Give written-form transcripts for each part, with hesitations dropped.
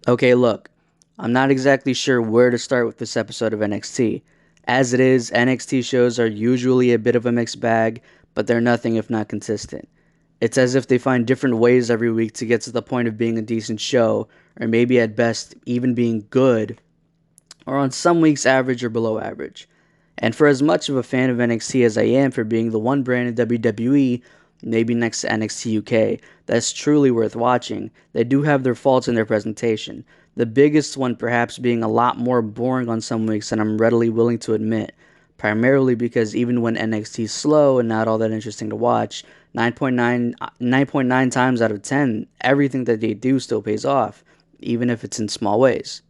Okay, look, I'm not exactly sure where to start with this episode of NXT. As it is, NXT shows are usually a bit of a mixed bag, but they're nothing if not consistent. It's as if they find different ways every week to get to the point of being a decent show, or maybe at best, even being good, or on some weeks average or below average. And for as much of a fan of NXT as I am for being the one brand in WWE, maybe next to NXT UK, that's truly worth watching, they do have their faults in their presentation. The biggest one perhaps being a lot more boring on some weeks than I'm readily willing to admit. Primarily because even when NXT is slow and not all that interesting to watch, 9.9 times out of 10, everything that they do still pays off, even if it's in small ways.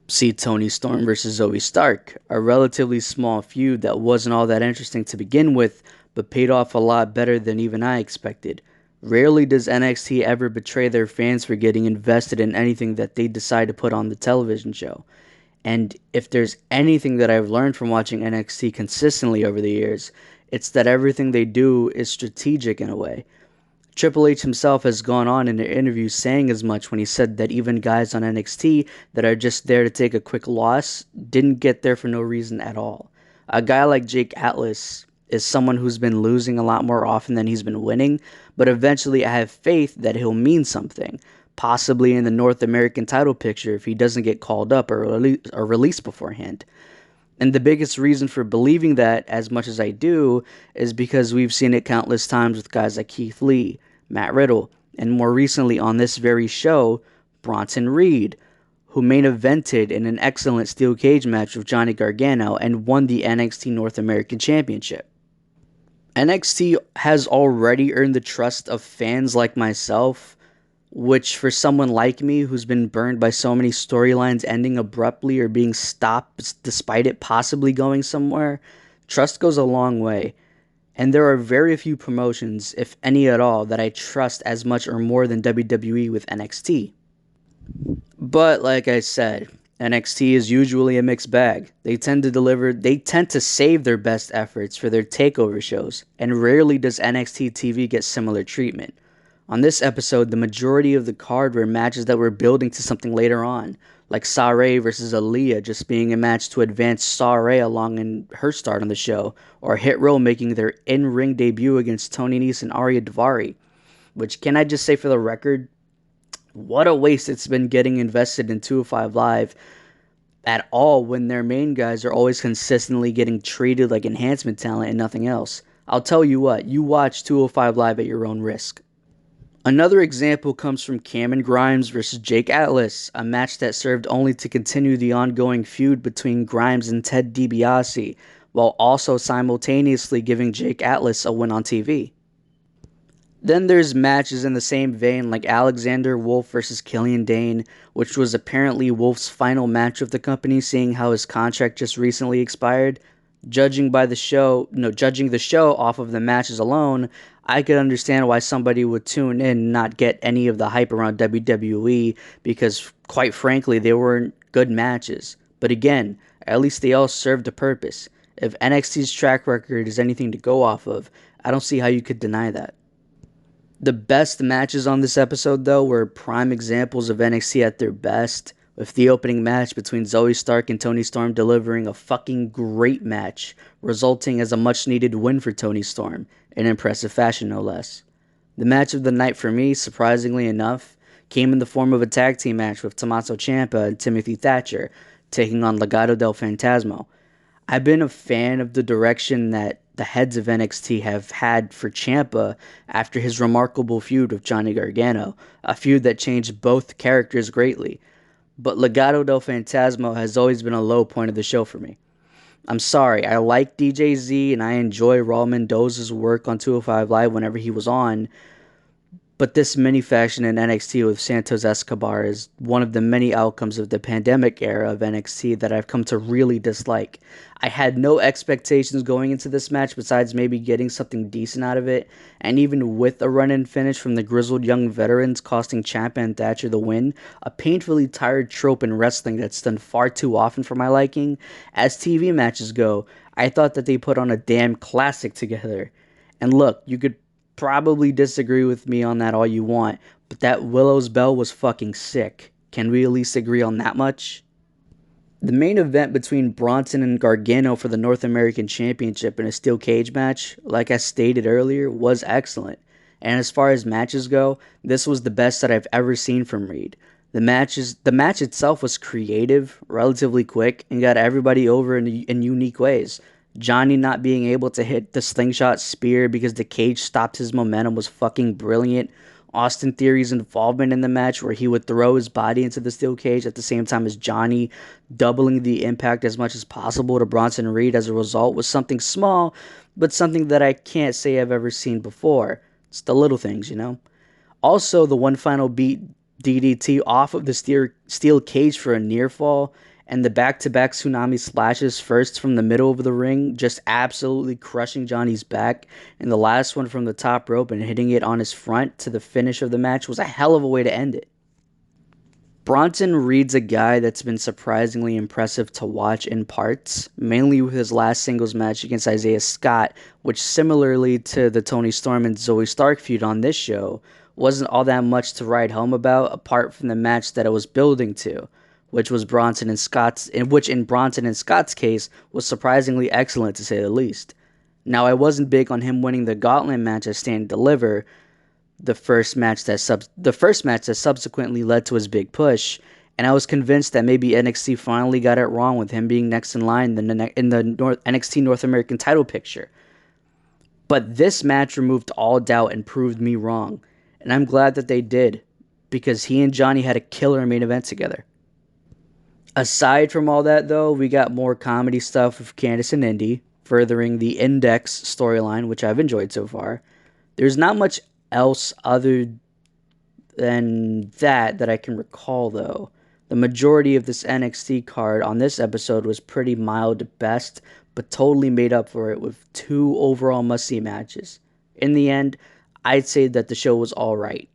See Tony Storm versus Zoe Stark, a relatively small feud that wasn't all that interesting to begin with, but paid off a lot better than even I expected. Rarely does NXT ever betray their fans for getting invested in anything that they decide to put on the television show. And if there's anything that I've learned from watching NXT consistently over the years, it's that everything they do is strategic in a way. Triple H himself has gone on in an interview saying as much when he said that even guys on NXT that are just there to take a quick loss didn't get there for no reason at all. A guy like Jake Atlas is someone who's been losing a lot more often than he's been winning, but eventually I have faith that he'll mean something, possibly in the North American title picture if he doesn't get called up or released beforehand. And the biggest reason for believing that as much as I do is because we've seen it countless times with guys like Keith Lee, Matt Riddle, and more recently on this very show, Bronton Reed, who main evented in an excellent steel cage match with Johnny Gargano and won the NXT North American Championship. NXT has already earned the trust of fans like myself, which for someone like me who's been burned by so many storylines ending abruptly or being stopped despite it possibly going somewhere, trust goes a long way. And there are very few promotions, if any at all, that I trust as much or more than WWE with NXT. But like I said, NXT is usually a mixed bag. They tend to save their best efforts for their takeover shows, and rarely does NXT TV get similar treatment. On this episode, the majority of the card were matches that were building to something later on, like Sarray versus Aaliyah just being a match to advance Sarray along in her start on the show, or Hit Row making their in-ring debut against Tony Nese and Arya Davari. Which, can I just say for the record, what a waste it's been getting invested in 205 Live at all when their main guys are always consistently getting treated like enhancement talent and nothing else. I'll tell you what, you watch 205 Live at your own risk. Another example comes from Cameron Grimes versus Jake Atlas, a match that served only to continue the ongoing feud between Grimes and Ted DiBiase, while also simultaneously giving Jake Atlas a win on TV. Then there's matches in the same vein like Alexander Wolf versus Killian Dane, which was apparently Wolf's final match with the company seeing how his contract just recently expired. Judging the show off of the matches alone, I could understand why somebody would tune in and not get any of the hype around WWE because quite frankly, they weren't good matches. But again, at least they all served a purpose. If NXT's track record is anything to go off of, I don't see how you could deny that. The best matches on this episode, though, were prime examples of NXT at their best, with the opening match between Zoe Stark and Tony Storm delivering a fucking great match, resulting as a much needed win for Tony Storm, in impressive fashion no less. The match of the night for me, surprisingly enough, came in the form of a tag team match with Tommaso Ciampa and Timothy Thatcher, taking on Legado del Fantasma. I've been a fan of the direction that the heads of NXT have had for Ciampa after his remarkable feud with Johnny Gargano, a feud that changed both characters greatly. But Legado del Fantasma has always been a low point of the show for me. I'm sorry, I like DJZ and I enjoy Raul Mendoza's work on 205 Live whenever he was on, but this mini faction in NXT with Santos Escobar is one of the many outcomes of the pandemic era of NXT that I've come to really dislike. I had no expectations going into this match besides maybe getting something decent out of it, and even with a run-in finish from the grizzled young veterans costing Ciampa and Thatcher the win, a painfully tired trope in wrestling that's done far too often for my liking, as TV matches go, I thought that they put on a damn classic together. And look, you could probably disagree with me on that all you want, but that Willow's Bell was fucking sick. Can we at least agree on that much? The main event between Bronton and Gargano for the North American Championship in a steel cage match, like I stated earlier, was excellent. And as far as matches go, this was the best that I've ever seen from Reed. The match itself was creative, relatively quick, and got everybody over in unique ways. Johnny not being able to hit the slingshot spear because the cage stopped his momentum was fucking brilliant. Austin Theory's involvement in the match, where he would throw his body into the steel cage at the same time as Johnny, doubling the impact as much as possible to Bronson Reed as a result, was something small, but something that I can't say I've ever seen before. It's the little things, you know? Also, the one final beat DDT off of the steel cage for a near fall, and the back-to-back tsunami splashes, first from the middle of the ring, just absolutely crushing Johnny's back, and the last one from the top rope and hitting it on his front to the finish of the match was a hell of a way to end it. Bronson Reed's a guy that's been surprisingly impressive to watch in parts, mainly with his last singles match against Isaiah Scott, which, similarly to the Tony Storm and Zoe Stark feud on this show, wasn't all that much to write home about apart from the match that it was building to, which was in Bronson and Scott's case was surprisingly excellent to say the least. Now, I wasn't big on him winning the Gauntlet match at Stand and Deliver, the first match that subsequently led to his big push, and I was convinced that maybe NXT finally got it wrong with him being next in line in the NXT North American title picture. But this match removed all doubt and proved me wrong, and I'm glad that they did, because he and Johnny had a killer main event together. Aside from all that, though, we got more comedy stuff with Candice and Indy, furthering the Index storyline, which I've enjoyed so far. There's not much else other than that I can recall, though. The majority of this NXT card on this episode was pretty mild at best, but totally made up for it with 2 overall must-see matches. In the end, I'd say that the show was alright.